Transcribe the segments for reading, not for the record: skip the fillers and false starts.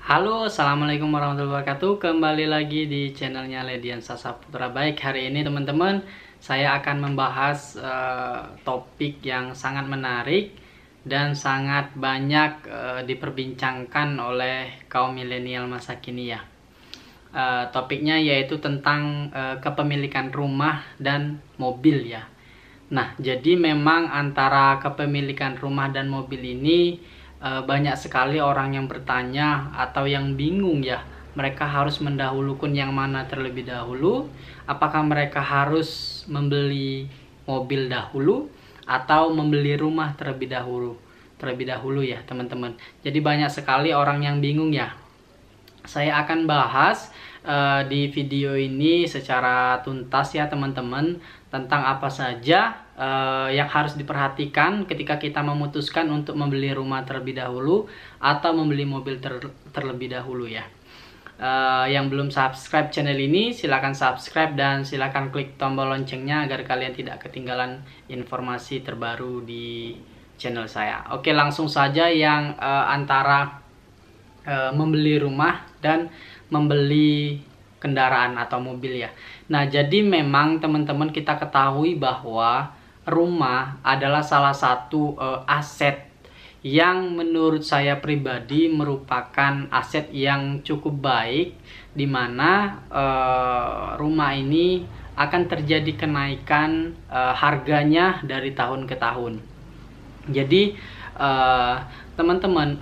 Halo, assalamualaikum warahmatullahi wabarakatuh. Kembali lagi di channelnya Lediansa Saputra. Baik, hari ini teman-teman saya akan membahas topik yang sangat menarik dan sangat banyak diperbincangkan oleh kaum milenial masa kini ya. Topiknya yaitu tentang kepemilikan rumah dan mobil ya. Nah, jadi memang antara kepemilikan rumah dan mobil ini banyak sekali orang yang bertanya atau yang bingung ya, mereka harus mendahulukan yang mana terlebih dahulu. Apakah mereka harus membeli mobil dahulu atau membeli rumah terlebih dahulu ya teman-teman. Jadi banyak sekali orang yang bingung ya. Saya akan bahas di video ini secara tuntas ya teman-teman, tentang apa saja yang harus diperhatikan ketika kita memutuskan untuk membeli rumah terlebih dahulu atau membeli mobil terlebih dahulu ya. Yang belum subscribe channel ini silahkan subscribe dan silahkan klik tombol loncengnya agar kalian tidak ketinggalan informasi terbaru di channel saya. Oke, langsung saja yang antara membeli rumah dan membeli kendaraan atau mobil ya. Nah, jadi memang teman-teman kita ketahui bahwa rumah adalah salah satu aset yang menurut saya pribadi merupakan aset yang cukup baik, di mana rumah ini akan terjadi kenaikan harganya dari tahun ke tahun. Jadi teman-teman,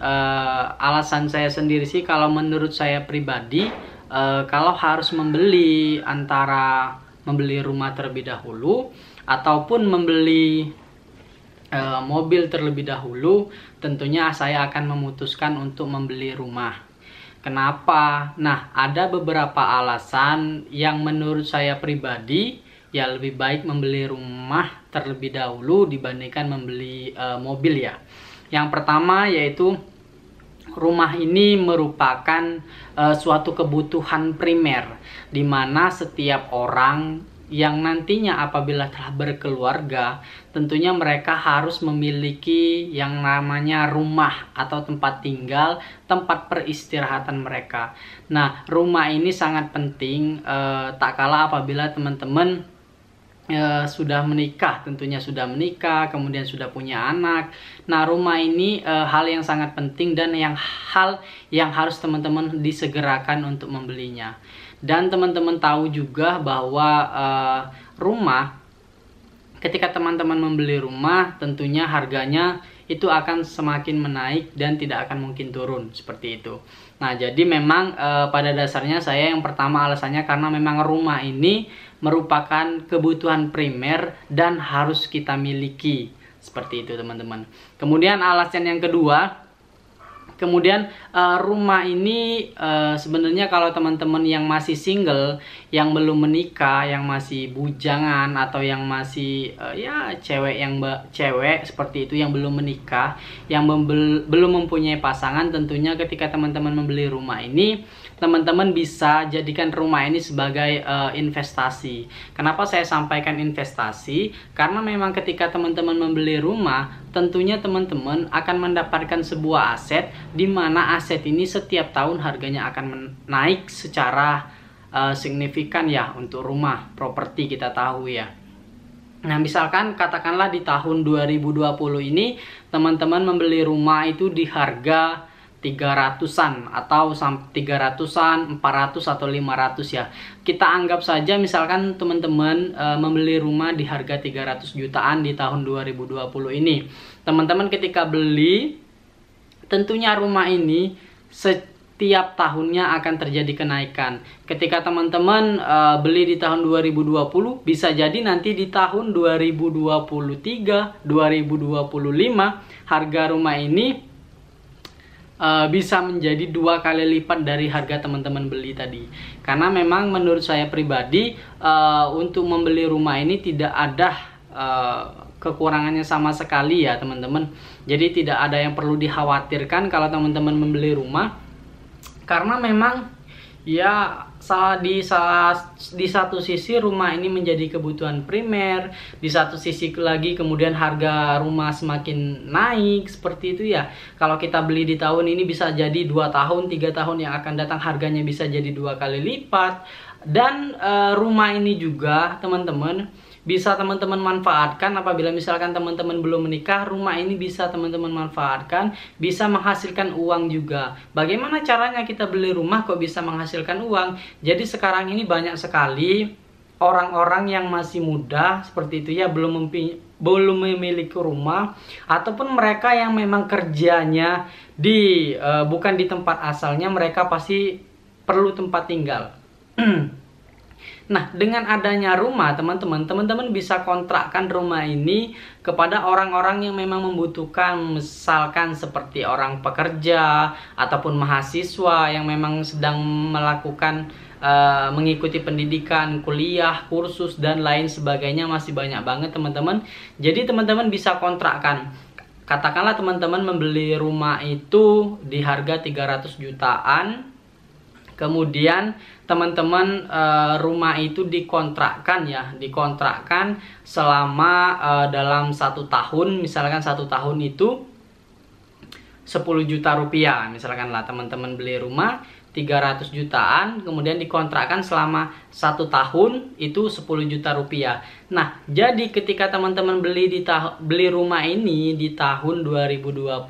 alasan saya sendiri sih, kalau menurut saya pribadi, kalau harus membeli antara membeli rumah terlebih dahulu ataupun membeli mobil terlebih dahulu, tentunya saya akan memutuskan untuk membeli rumah. Kenapa? Nah, ada beberapa alasan yang menurut saya pribadi ya lebih baik membeli rumah terlebih dahulu dibandingkan membeli mobil ya. Yang pertama yaitu rumah ini merupakan suatu kebutuhan primer, di mana setiap orang yang nantinya apabila telah berkeluarga, tentunya mereka harus memiliki yang namanya rumah atau tempat tinggal, tempat peristirahatan mereka. Nah, rumah ini sangat penting, tak kalah apabila teman-teman sudah menikah, tentunya sudah menikah, kemudian sudah punya anak. Nah, rumah ini hal yang sangat penting dan hal yang harus teman-teman disegerakan untuk membelinya. Dan teman-teman tahu juga bahwa rumah, ketika teman-teman membeli rumah, tentunya harganya itu akan semakin menaik dan tidak akan mungkin turun seperti itu. Nah, jadi memang pada dasarnya saya yang pertama alasannya karena memang rumah ini merupakan kebutuhan primer dan harus kita miliki. Seperti itu teman-teman. Kemudian alasan yang kedua, rumah ini sebenarnya kalau teman-teman yang masih single, yang belum menikah, yang masih bujangan atau yang masih ya cewek seperti itu, yang belum menikah, yang belum mempunyai pasangan, tentunya ketika teman-teman membeli rumah ini, teman-teman bisa jadikan rumah ini sebagai investasi. Kenapa saya sampaikan investasi? Karena memang ketika teman-teman membeli rumah, tentunya teman-teman akan mendapatkan sebuah aset, di mana aset ini setiap tahun harganya akan naik secara signifikan ya untuk rumah, properti kita tahu ya. Nah, misalkan katakanlah di tahun 2020 ini teman-teman membeli rumah itu di harga 300-an atau 300-an, 400 atau 500 ya. Kita anggap saja misalkan teman-teman membeli rumah di harga 300 jutaan di tahun 2020 ini. Teman-teman ketika beli, tentunya rumah ini setiap tahunnya akan terjadi kenaikan. Ketika teman-teman beli di tahun 2020, bisa jadi nanti di tahun 2023, 2025 harga rumah ini bisa menjadi 2 kali lipat dari harga teman-teman beli tadi. Karena memang menurut saya pribadi untuk membeli rumah ini tidak ada kekurangannya sama sekali ya teman-teman. Jadi tidak ada yang perlu dikhawatirkan kalau teman-teman membeli rumah, karena memang ya di satu sisi rumah ini menjadi kebutuhan primer, di satu sisi lagi kemudian harga rumah semakin naik seperti itu ya. Kalau kita beli di tahun ini bisa jadi 2 tahun 3 tahun yang akan datang harganya bisa jadi 2 kali lipat. Dan rumah ini juga teman-teman bisa teman-teman manfaatkan apabila misalkan teman-teman belum menikah. Rumah ini bisa teman-teman manfaatkan, bisa menghasilkan uang juga. Bagaimana caranya kita beli rumah kok bisa menghasilkan uang? Jadi sekarang ini banyak sekali orang-orang yang masih muda seperti itu ya, belum memiliki rumah, ataupun mereka yang memang kerjanya bukan di tempat asalnya, mereka pasti perlu tempat tinggal. Nah, dengan adanya rumah, teman-teman bisa kontrakkan rumah ini kepada orang-orang yang memang membutuhkan, misalkan seperti orang pekerja ataupun mahasiswa yang memang sedang melakukan mengikuti pendidikan, kuliah, kursus dan lain sebagainya, masih banyak banget teman-teman. Jadi teman-teman bisa kontrakkan. Katakanlah teman-teman membeli rumah itu di harga 300 jutaan. Kemudian teman-teman rumah itu dikontrakkan selama dalam 1 tahun, misalkan 1 tahun itu 10 juta rupiah. Misalkan lah teman-teman beli rumah 300 jutaan, kemudian dikontrakkan selama 1 tahun itu 10 juta rupiah. Nah, jadi ketika teman-teman beli rumah ini di tahun 2020,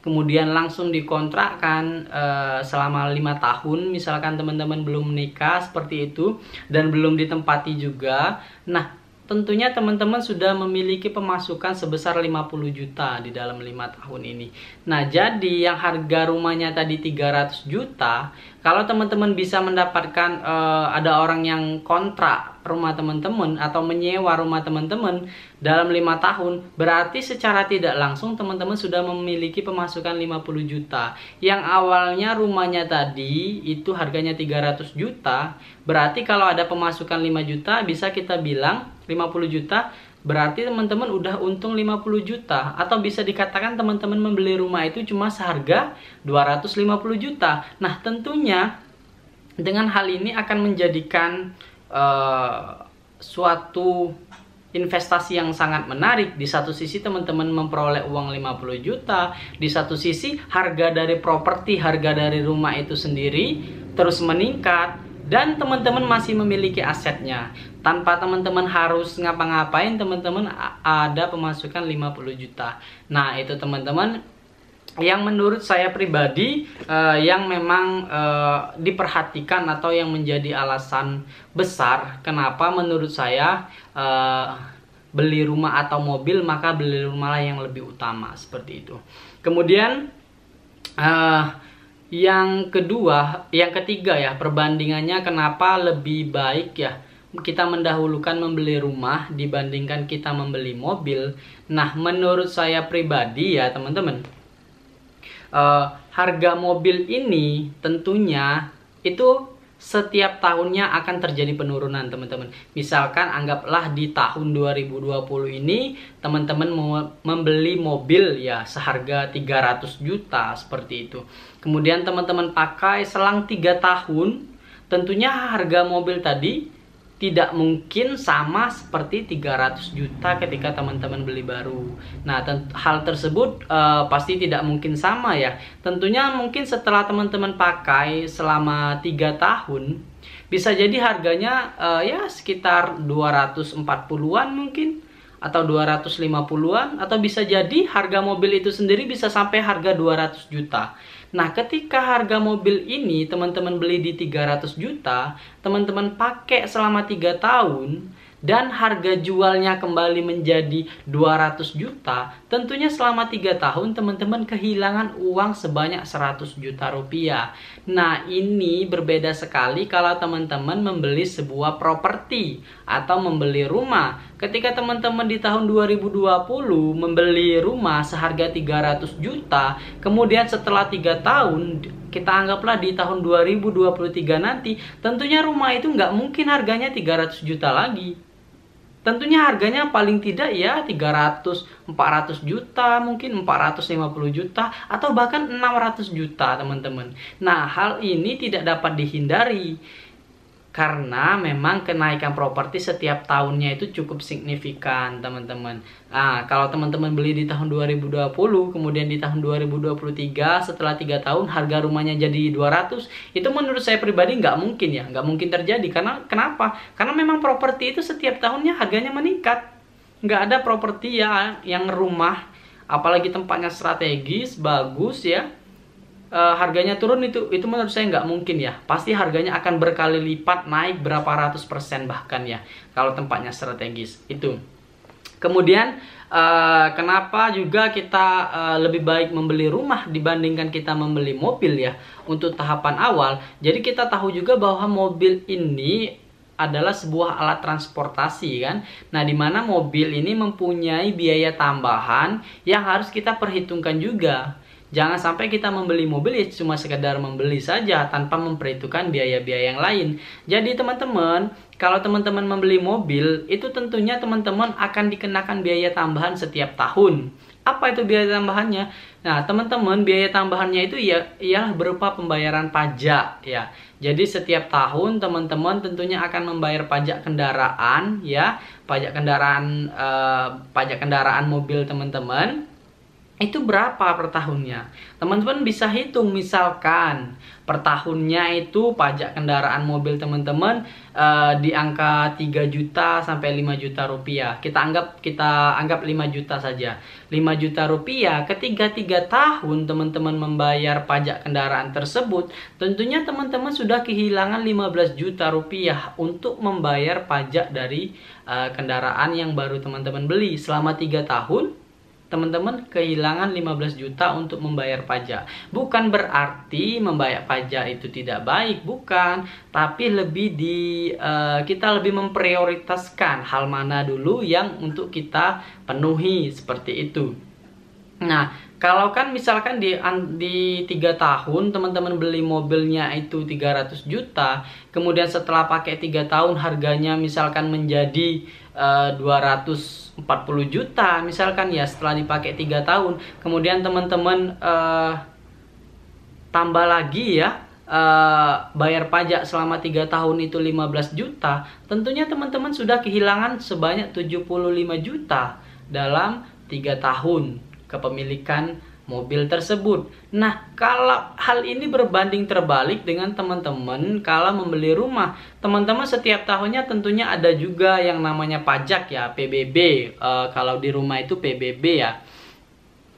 kemudian langsung dikontrakkan selama 5 tahun, misalkan teman-teman belum menikah seperti itu dan belum ditempati juga. Nah, tentunya teman-teman sudah memiliki pemasukan sebesar 50 juta di dalam 5 tahun ini. Nah, jadi yang harga rumahnya tadi 300 juta, kalau teman-teman bisa mendapatkan ada orang yang kontrak rumah teman-teman atau menyewa rumah teman-teman dalam 5 tahun, berarti secara tidak langsung teman-teman sudah memiliki pemasukan 50 juta. Yang awalnya rumahnya tadi itu harganya 300 juta, berarti kalau ada pemasukan 5 juta bisa kita bilang 50 juta, berarti teman-teman udah untung 50 juta. Atau bisa dikatakan teman-teman membeli rumah itu cuma seharga 250 juta. Nah, tentunya dengan hal ini akan menjadikan suatu investasi yang sangat menarik. Di satu sisi teman-teman memperoleh uang 50 juta, di satu sisi harga dari properti, harga dari rumah itu sendiri terus meningkat, dan teman-teman masih memiliki asetnya. Tanpa teman-teman harus ngapa-ngapain, teman-teman ada pemasukan 50 juta. Nah, itu teman-teman yang menurut saya pribadi yang memang diperhatikan atau yang menjadi alasan besar kenapa menurut saya beli rumah atau mobil, maka beli rumahlah yang lebih utama seperti itu. Kemudian yang ketiga ya, perbandingannya kenapa lebih baik ya kita mendahulukan membeli rumah dibandingkan kita membeli mobil. Nah, menurut saya pribadi ya teman-teman, harga mobil ini tentunya itu setiap tahunnya akan terjadi penurunan teman-teman. Misalkan anggaplah di tahun 2020 ini teman-teman membeli mobil ya seharga 300 juta seperti itu. Kemudian teman-teman pakai selang 3 tahun, tentunya harga mobil tadi tidak mungkin sama seperti 300 juta ketika teman-teman beli baru. Nah, hal tersebut pasti tidak mungkin sama ya. Tentunya mungkin setelah teman-teman pakai selama 3 tahun, bisa jadi harganya ya sekitar 240-an mungkin, atau 250-an, atau bisa jadi harga mobil itu sendiri bisa sampai harga 200 juta. Nah, ketika harga mobil ini teman-teman beli di 300 juta, teman-teman pakai selama 3 tahun, dan harga jualnya kembali menjadi 200 juta, tentunya selama 3 tahun teman-teman kehilangan uang sebanyak 100 juta rupiah. Nah, ini berbeda sekali kalau teman-teman membeli sebuah properti atau membeli rumah. Ketika teman-teman di tahun 2020 membeli rumah seharga 300 juta, kemudian setelah 3 tahun, kita anggaplah di tahun 2023 nanti, tentunya rumah itu nggak mungkin harganya 300 juta lagi. Tentunya harganya paling tidak ya 300-400 juta, mungkin 450 juta, atau bahkan 600 juta teman-teman. Nah, hal ini tidak dapat dihindari. karena memang kenaikan properti setiap tahunnya itu cukup signifikan, teman-teman. Nah, kalau teman-teman beli di tahun 2020, kemudian di tahun 2023, setelah 3 tahun harga rumahnya jadi 200, itu menurut saya pribadi nggak mungkin ya, nggak mungkin terjadi. Karena kenapa? Karena memang properti itu setiap tahunnya harganya meningkat. Nggak ada properti ya yang rumah, apalagi tempatnya strategis, bagus ya, harganya turun itu menurut saya nggak mungkin ya. Pasti harganya akan berkali lipat naik, berapa ratus persen bahkan ya, kalau tempatnya strategis itu. Kemudian kenapa juga kita lebih baik membeli rumah dibandingkan kita membeli mobil ya, untuk tahapan awal. Jadi kita tahu juga bahwa mobil ini adalah sebuah alat transportasi kan. Nah, dimana mobil ini mempunyai biaya tambahan yang harus kita perhitungkan juga. Jangan sampai kita membeli mobil ya cuma sekedar membeli saja tanpa memperhitungkan biaya-biaya yang lain. Jadi teman-teman, kalau teman-teman membeli mobil, itu tentunya teman-teman akan dikenakan biaya tambahan setiap tahun. Apa itu biaya tambahannya? Nah, teman-teman, biaya tambahannya itu ialah berupa pembayaran pajak ya. Jadi setiap tahun teman-teman tentunya akan membayar pajak kendaraan ya, pajak kendaraan mobil teman-teman. Itu berapa per tahunnya? Teman-teman bisa hitung, misalkan per tahunnya itu pajak kendaraan mobil teman-teman di angka 3 juta sampai 5 juta rupiah. Kita anggap 5 juta saja. 5 juta rupiah ketika 3 tahun teman-teman membayar pajak kendaraan tersebut, tentunya teman-teman sudah kehilangan 15 juta rupiah untuk membayar pajak dari kendaraan yang baru teman-teman beli. Selama 3 tahun teman-teman kehilangan 15 juta untuk membayar pajak. Bukan berarti membayar pajak itu tidak baik, bukan. Tapi kita lebih memprioritaskan hal mana dulu yang untuk kita penuhi, seperti itu. Nah, kalau kan misalkan di 3 tahun teman-teman beli mobilnya itu 300 juta, kemudian setelah pakai 3 tahun harganya misalkan menjadi 240 juta misalkan ya, setelah dipakai 3 tahun, kemudian teman-teman tambah lagi ya, bayar pajak selama 3 tahun itu 15 juta, tentunya teman-teman sudah kehilangan sebanyak 75 juta dalam 3 tahun kepemilikan mobil tersebut. Nah, kalau hal ini berbanding terbalik dengan teman-teman kalau membeli rumah, teman-teman setiap tahunnya tentunya ada juga yang namanya pajak ya, PBB. Kalau di rumah itu PBB ya.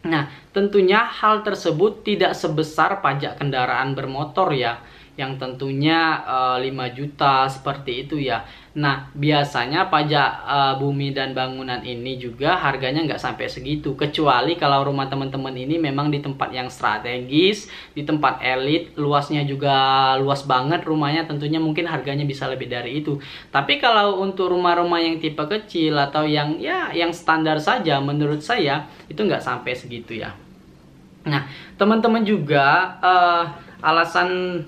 Nah, tentunya hal tersebut tidak sebesar pajak kendaraan bermotor ya, yang tentunya 5 juta seperti itu ya. Nah, biasanya pajak bumi dan bangunan ini juga harganya nggak sampai segitu, kecuali kalau rumah teman-teman ini memang di tempat yang strategis, di tempat elit, luasnya juga luas banget rumahnya, tentunya mungkin harganya bisa lebih dari itu. Tapi kalau untuk rumah-rumah yang tipe kecil atau yang standar saja, menurut saya itu nggak sampai segitu ya. Nah, teman-teman juga alasan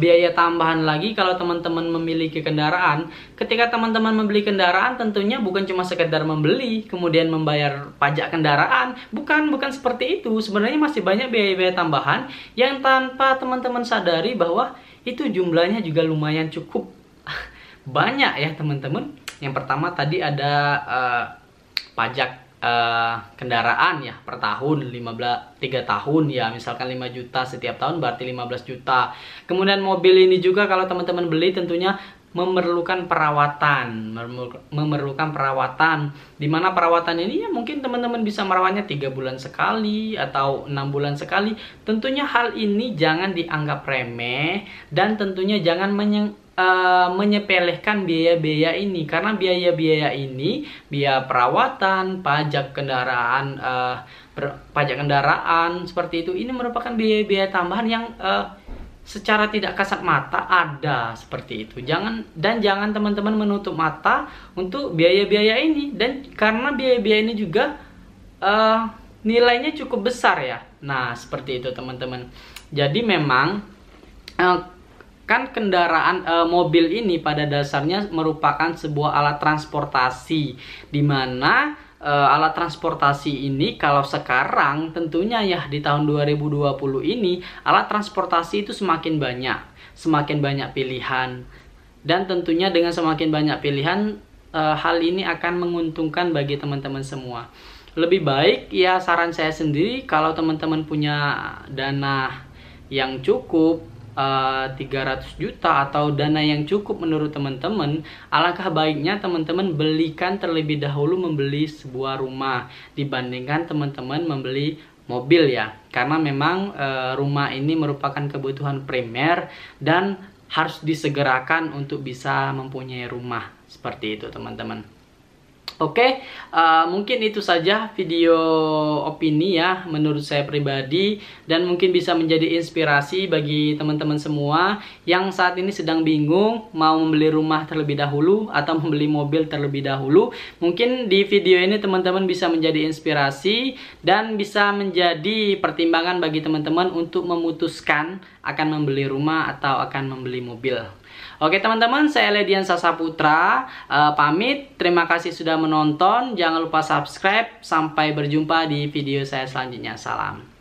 biaya tambahan lagi kalau teman-teman memiliki kendaraan. Ketika teman-teman membeli kendaraan, tentunya bukan cuma sekedar membeli kemudian membayar pajak kendaraan, bukan seperti itu. Sebenarnya masih banyak biaya-biaya tambahan yang tanpa teman-teman sadari bahwa itu jumlahnya juga lumayan cukup banyak ya teman-teman. Yang pertama tadi ada pajak kendaraan ya per tahun, 3 tahun ya, misalkan 5 juta setiap tahun berarti 15 juta. Kemudian mobil ini juga kalau teman-teman beli tentunya memerlukan perawatan, dimana perawatan ini ya mungkin teman-teman bisa merawatnya 3 bulan sekali atau 6 bulan sekali. Tentunya hal ini jangan dianggap remeh dan tentunya jangan menyepelekan biaya-biaya ini, karena biaya-biaya ini, biaya perawatan, pajak kendaraan seperti itu, ini merupakan biaya-biaya tambahan yang secara tidak kasat mata ada seperti itu. Jangan teman-teman menutup mata untuk biaya-biaya ini, dan karena biaya-biaya ini juga nilainya cukup besar ya. Nah, seperti itu teman-teman. Jadi memang kan kendaraan mobil ini pada dasarnya merupakan sebuah alat transportasi, di mana alat transportasi ini, kalau sekarang tentunya ya di tahun 2020 ini alat transportasi itu semakin banyak pilihan, dan tentunya dengan semakin banyak pilihan hal ini akan menguntungkan bagi teman-teman semua. Lebih baik ya, saran saya sendiri, kalau teman-teman punya dana yang cukup 300 juta atau dana yang cukup menurut teman-teman, alangkah baiknya teman-teman belikan terlebih dahulu membeli sebuah rumah dibandingkan teman-teman membeli mobil ya. Karena memang rumah ini merupakan kebutuhan primer dan harus disegerakan untuk bisa mempunyai rumah. Seperti itu teman-teman. Oke, mungkin itu saja video opini ya menurut saya pribadi, dan mungkin bisa menjadi inspirasi bagi teman-teman semua yang saat ini sedang bingung mau membeli rumah terlebih dahulu atau membeli mobil terlebih dahulu. Mungkin di video ini teman-teman bisa menjadi inspirasi dan bisa menjadi pertimbangan bagi teman-teman untuk memutuskan akan membeli rumah atau akan membeli mobil. Oke teman-teman, saya Ledian Sasaputra pamit. Terima kasih sudah menonton. Jangan lupa subscribe. Sampai berjumpa di video saya selanjutnya. Salam.